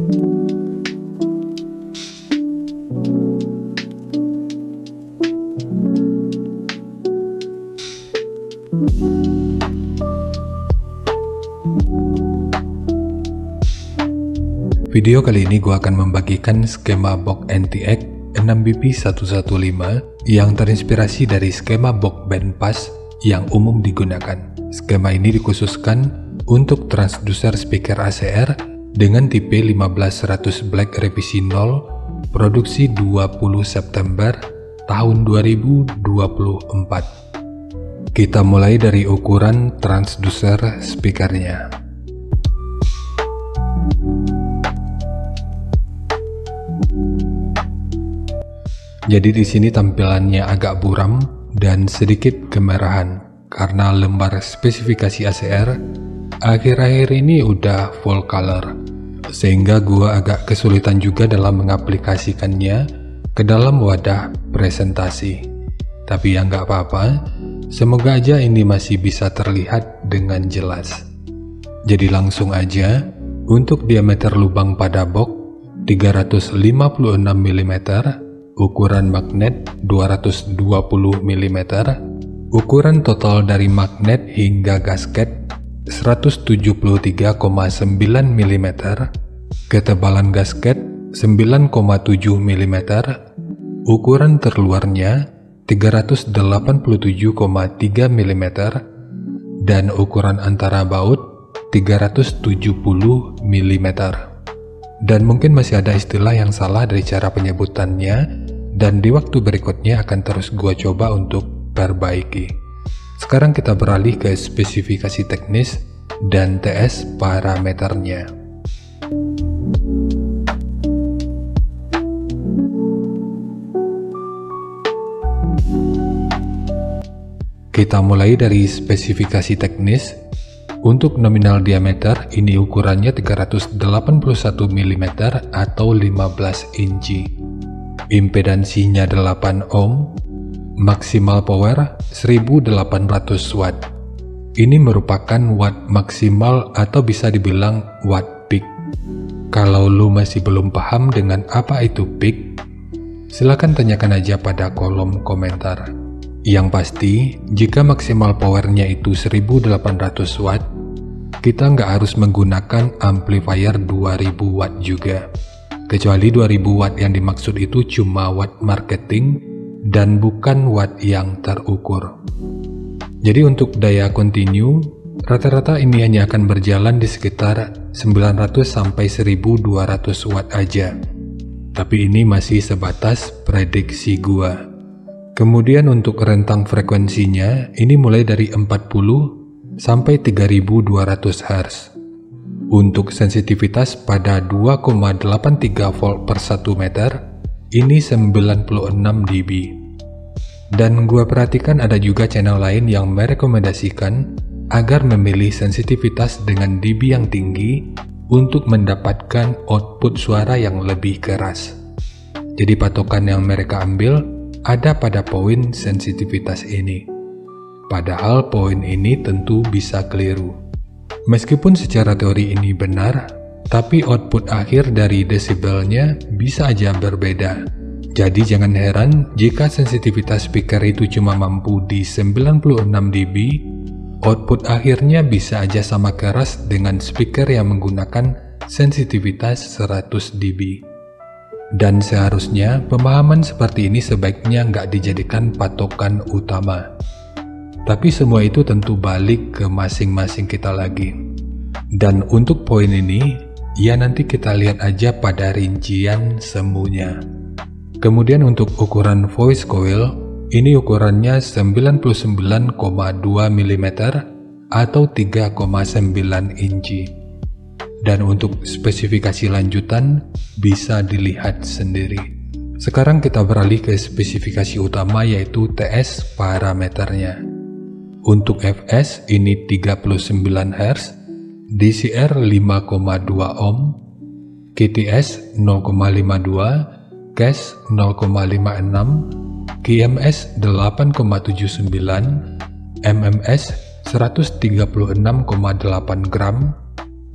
Video kali ini gue akan membagikan skema box NTX 6BP115 yang terinspirasi dari skema box bandpass yang umum digunakan. Skema ini dikhususkan untuk transducer speaker ACR dengan tipe 15100 Black revisi 0, produksi 20 September tahun 2024. Kita mulai dari ukuran transducer speakernya. Jadi di sini tampilannya agak buram dan sedikit kemerahan karena lembar spesifikasi ACR akhir-akhir ini udah full color, sehingga gua agak kesulitan juga dalam mengaplikasikannya ke dalam wadah presentasi. Tapi ya nggak apa-apa, semoga aja ini masih bisa terlihat dengan jelas. Jadi langsung aja, untuk diameter lubang pada box 356 mm, ukuran magnet 220 mm, ukuran total dari magnet hingga gasket 173,9 mm, ketebalan gasket 9,7 mm, ukuran terluarnya 387,3 mm, dan ukuran antara baut 370 mm. Dan mungkin masih ada istilah yang salah dari cara penyebutannya, dan di waktu berikutnya akan terus gua coba untuk perbaiki. Sekarang kita beralih ke spesifikasi teknis dan TS parameternya. Kita mulai dari spesifikasi teknis. Untuk nominal diameter, ini ukurannya 381 mm atau 15 inci. Impedansinya 8 ohm, maksimal power 1800 watt. Ini merupakan watt maksimal atau bisa dibilang watt peak. Kalau lu masih belum paham dengan apa itu peak, silakan tanyakan aja pada kolom komentar. Yang pasti, jika maksimal powernya itu 1800 watt, kita nggak harus menggunakan amplifier 2000 watt juga. Kecuali 2000 watt yang dimaksud itu cuma watt marketing dan bukan watt yang terukur. Jadi untuk daya continue, rata-rata ini hanya akan berjalan di sekitar 900 sampai 1200 watt aja. Tapi ini masih sebatas prediksi gua. Kemudian untuk rentang frekuensinya, ini mulai dari 40 sampai 3200 Hz. Untuk sensitivitas pada 2,83 volt per 1 meter, ini 96 dB. Dan gua perhatikan ada juga channel lain yang merekomendasikan agar memilih sensitivitas dengan dB yang tinggi untuk mendapatkan output suara yang lebih keras. Jadi patokan yang mereka ambil ada pada poin sensitivitas ini. Padahal poin ini tentu bisa keliru. Meskipun secara teori ini benar, tapi output akhir dari desibelnya bisa aja berbeda. Jadi jangan heran jika sensitivitas speaker itu cuma mampu di 96 dB, output akhirnya bisa aja sama keras dengan speaker yang menggunakan sensitivitas 100 dB. Dan seharusnya pemahaman seperti ini sebaiknya nggak dijadikan patokan utama. Tapi semua itu tentu balik ke masing-masing kita lagi. Dan untuk poin ini, ya nanti kita lihat aja pada rincian semuanya. Kemudian untuk ukuran voice coil, ini ukurannya 99,2 mm atau 3,9 inci. Dan untuk spesifikasi lanjutan bisa dilihat sendiri. Sekarang kita beralih ke spesifikasi utama yaitu TS parameternya. Untuk Fs ini 39 Hz, DCR 5,2 ohm, KTS 0,52, CAS 0,56, GMS 8,79, MMS 136,8 gram,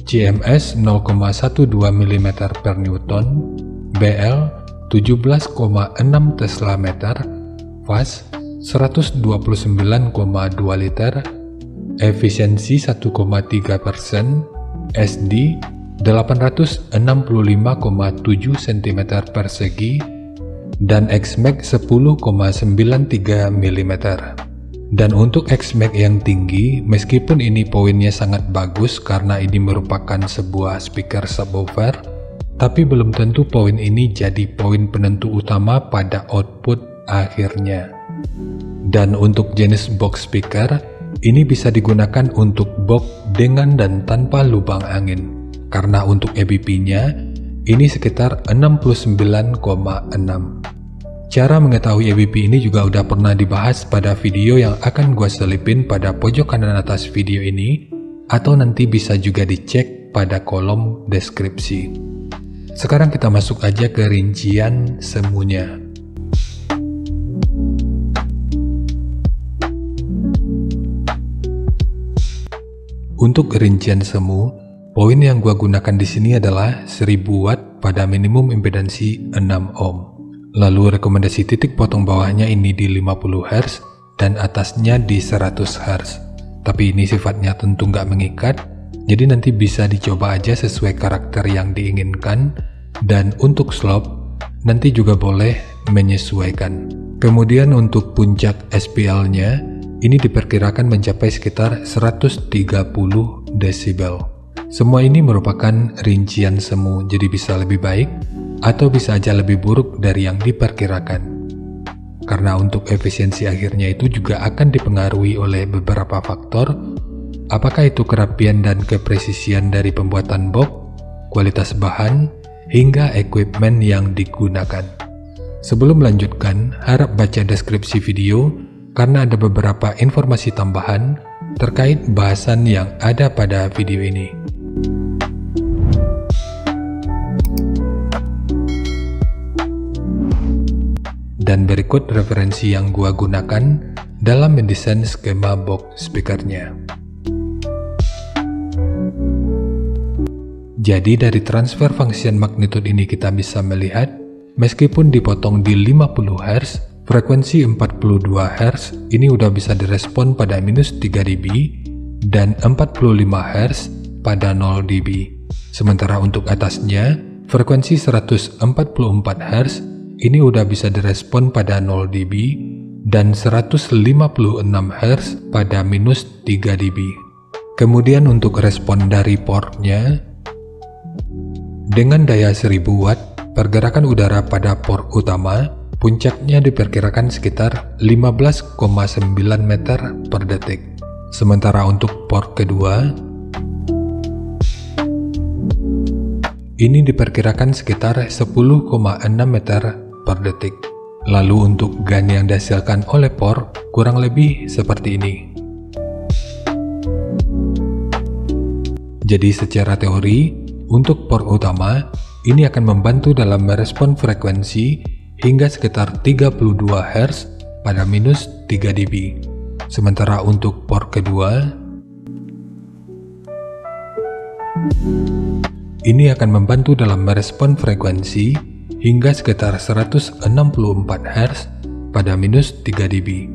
CMS 0,12 mm per Newton, BL 17,6 Tesla meter, fast 129,2 liter, efisiensi 1,3%, SD 865,7 cm persegi, dan Xmax 10,93 mm. Dan untuk Xmax yang tinggi, meskipun ini poinnya sangat bagus karena ini merupakan sebuah speaker subwoofer, tapi belum tentu poin ini jadi poin penentu utama pada output akhirnya. Dan untuk jenis box speaker, ini bisa digunakan untuk box dengan dan tanpa lubang angin. Karena untuk EBP-nya, ini sekitar 69,6. Cara mengetahui EBP ini juga udah pernah dibahas pada video yang akan gue selipin pada pojok kanan atas video ini, atau nanti bisa juga dicek pada kolom deskripsi. Sekarang kita masuk aja ke rincian semuanya. Untuk rincian semu, poin yang gua gunakan di sini adalah 1000 watt pada minimum impedansi 6 ohm. Lalu rekomendasi titik potong bawahnya ini di 50 Hz dan atasnya di 100 Hz. Tapi ini sifatnya tentu nggak mengikat, jadi nanti bisa dicoba aja sesuai karakter yang diinginkan. Dan untuk slope, nanti juga boleh menyesuaikan. Kemudian untuk puncak SPL-nya, ini diperkirakan mencapai sekitar 130 desibel. Semua ini merupakan rincian semu, jadi bisa lebih baik atau bisa aja lebih buruk dari yang diperkirakan. Karena untuk efisiensi akhirnya itu juga akan dipengaruhi oleh beberapa faktor, apakah itu kerapian dan kepresisian dari pembuatan box, kualitas bahan, hingga equipment yang digunakan. Sebelum melanjutkan, harap baca deskripsi video karena ada beberapa informasi tambahan terkait bahasan yang ada pada video ini. Dan berikut referensi yang gua gunakan dalam mendesain skema box speakernya. Jadi dari transfer function magnitude ini kita bisa melihat, meskipun dipotong di 50 Hz, frekuensi 42 Hz ini udah bisa direspon pada minus 3 dB dan 45 Hz pada 0 dB. Sementara untuk atasnya, frekuensi 144 Hz ini udah bisa direspon pada 0 dB dan 156 Hz pada minus 3 dB. Kemudian untuk respon dari portnya, dengan daya 1000 watt, pergerakan udara pada port utama, puncaknya diperkirakan sekitar 15,9 meter per detik. Sementara untuk port kedua, ini diperkirakan sekitar 10,6 meter per detik. Lalu untuk gain yang dihasilkan oleh port kurang lebih seperti ini. Jadi secara teori, untuk port utama, ini akan membantu dalam merespon frekuensi hingga sekitar 32 Hz pada minus 3 dB. Sementara untuk port kedua, ini akan membantu dalam merespon frekuensi hingga sekitar 164 Hz pada minus 3 dB.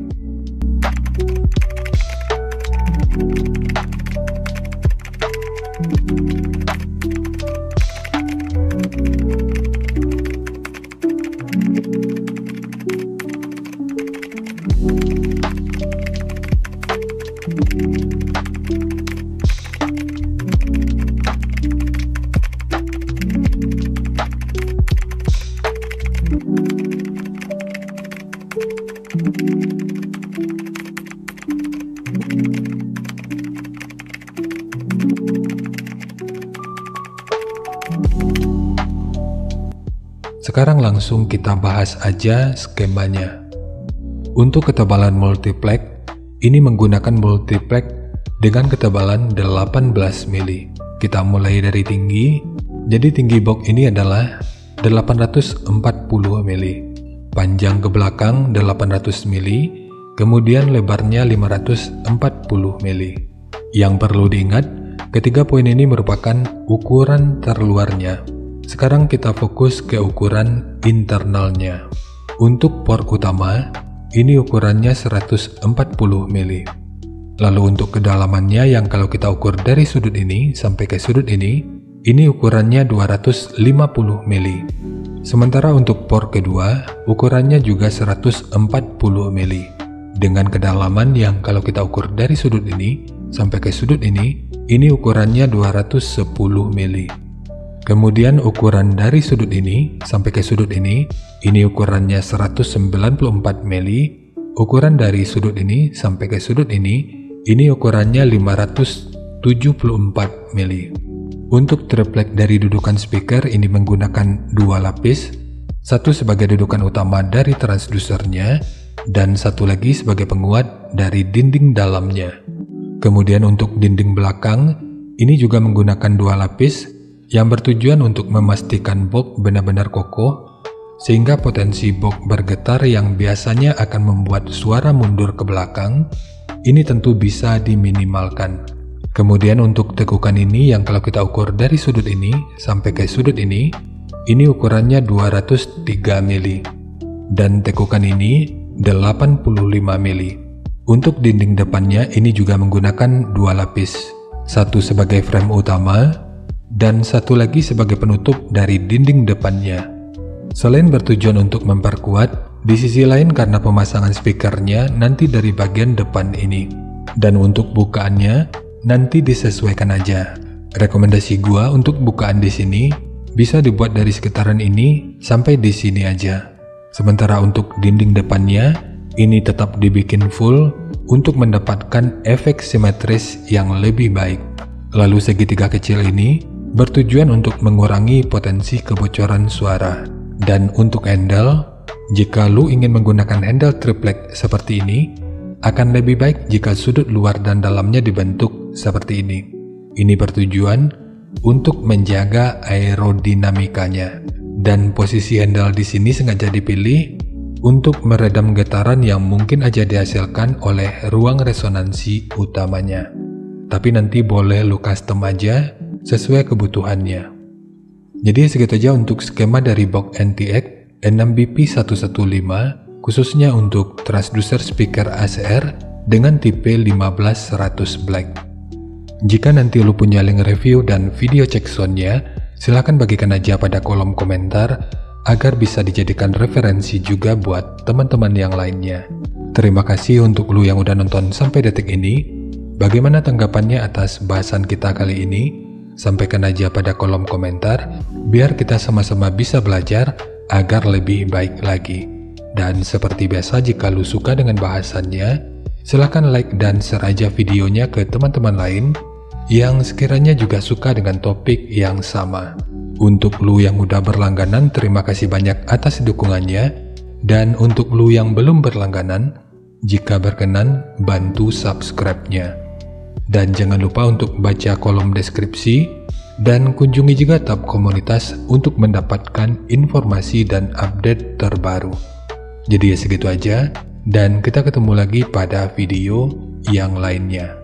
Sekarang langsung kita bahas aja skemanya. Untuk ketebalan multiplex, ini menggunakan multiplex dengan ketebalan 18 mili. Kita mulai dari tinggi, jadi tinggi box ini adalah 840 mili. Panjang ke belakang 800 mili, kemudian lebarnya 540 mili. Yang perlu diingat, Ketiga poin ini merupakan ukuran terluarnya. Sekarang kita fokus ke ukuran internalnya. Untuk port utama, ini ukurannya 140 mili. Lalu untuk kedalamannya yang kalau kita ukur dari sudut ini sampai ke sudut ini ukurannya 250 mili. Sementara untuk port kedua, ukurannya juga 140 mili. Dengan kedalaman yang kalau kita ukur dari sudut ini sampai ke sudut ini ukurannya 210 mili. Kemudian ukuran dari sudut ini sampai ke sudut ini ukurannya 194 mili. Ukuran dari sudut ini sampai ke sudut ini ukurannya 574 mili. Untuk triplek dari dudukan speaker ini menggunakan dua lapis, satu sebagai dudukan utama dari transdusernya, dan satu lagi sebagai penguat dari dinding dalamnya. Kemudian untuk dinding belakang, ini juga menggunakan dua lapis yang bertujuan untuk memastikan box benar-benar kokoh, sehingga potensi box bergetar yang biasanya akan membuat suara mundur ke belakang, ini tentu bisa diminimalkan. Kemudian untuk tekukan ini yang kalau kita ukur dari sudut ini sampai ke sudut ini ukurannya 203 mili. Dan tekukan ini 85 mili. Untuk dinding depannya ini juga menggunakan dua lapis. Satu sebagai frame utama dan satu lagi sebagai penutup dari dinding depannya. Selain bertujuan untuk memperkuat, di sisi lain karena pemasangan speakernya nanti dari bagian depan ini. Dan untuk bukaannya nanti disesuaikan aja. Rekomendasi gua untuk bukaan di sini bisa dibuat dari sekitaran ini sampai di sini aja. Sementara untuk dinding depannya ini tetap dibikin full untuk mendapatkan efek simetris yang lebih baik. Lalu segitiga kecil ini bertujuan untuk mengurangi potensi kebocoran suara. Dan untuk handle, jika lu ingin menggunakan handle triplek seperti ini, akan lebih baik jika sudut luar dan dalamnya dibentuk seperti ini. Ini bertujuan untuk menjaga aerodinamikanya. Dan posisi handle di sini sengaja dipilih untuk meredam getaran yang mungkin aja dihasilkan oleh ruang resonansi utamanya. Tapi nanti boleh lu custom aja sesuai kebutuhannya. Jadi segitu aja untuk skema dari box NTX N6BP115 khususnya untuk transducer speaker ACR dengan tipe 15100 Black. Jika nanti lu punya link review dan video cek soundnya, silahkan bagikan aja pada kolom komentar agar bisa dijadikan referensi juga buat teman-teman yang lainnya. Terima kasih untuk lu yang udah nonton sampai detik ini. Bagaimana tanggapannya atas bahasan kita kali ini? Sampaikan aja pada kolom komentar, biar kita sama-sama bisa belajar agar lebih baik lagi. Dan seperti biasa jika lu suka dengan bahasannya, silahkan like dan share aja videonya ke teman-teman lain yang sekiranya juga suka dengan topik yang sama. Untuk lu yang udah berlangganan, terima kasih banyak atas dukungannya. Dan untuk lu yang belum berlangganan, jika berkenan bantu subscribe-nya. Dan jangan lupa untuk baca kolom deskripsi dan kunjungi juga tab komunitas untuk mendapatkan informasi dan update terbaru. Jadi ya segitu aja, dan kita ketemu lagi pada video yang lainnya.